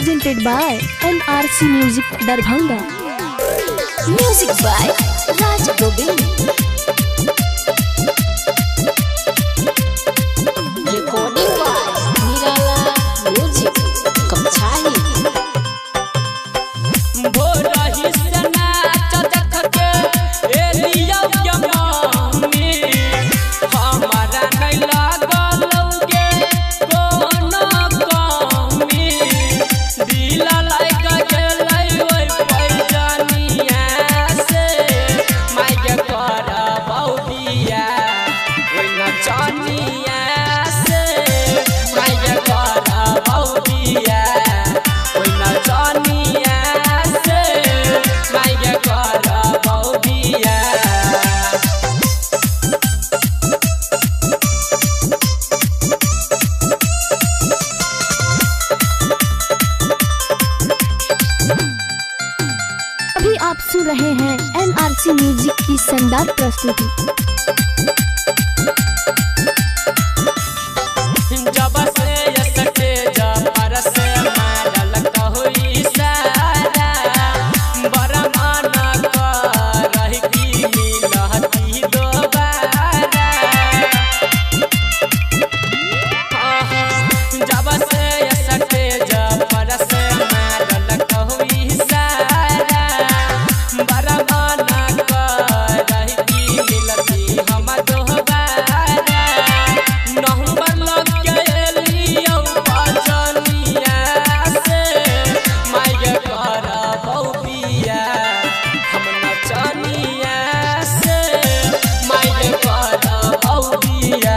presented by NRC Music Darbhanga. Music by Raj Gobind. Recording by Nirala Music Kamchali. अभी आप सुन रहे हैं NRC म्यूजिक की शानदार प्रस्तुति। जब से स्टेज पर से मारल कहुई सारा बड़ा मन कर की मिलती दोबारा। जब से स्टेज पर से मारल कहुई सारा बड़ा मन कर की मिलती हम दोबारा। नंबर लग के पचनिया से माय कर बौबिया हम नचनिया से माय कर बौबिया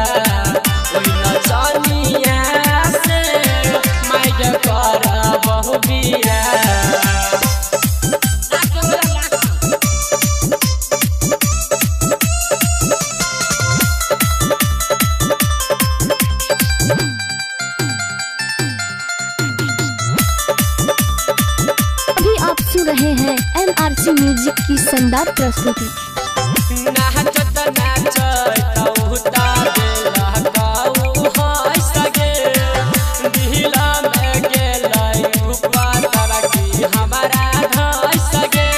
ओइ नचनिया से माय कर बौबिया। अभी आप सुन रहे हैं NRC म्यूजिक की शानदार प्रस्तुति। नाचत नाचत उता बेला काऊ हंस गे दिला में गेलै ऊपर तरकी हमारा धंस गे।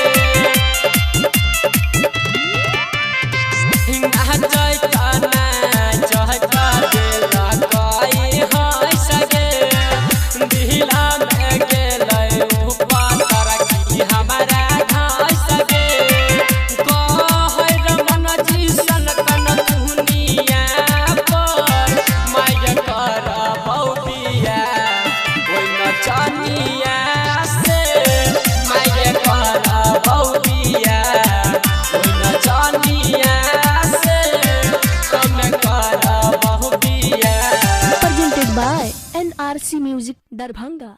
नाचत नाचत बेला काई हंस गे दिला में गेलै ऊपर तरकी हमारा धंस गे। Presented by NRC Music Darbhanga.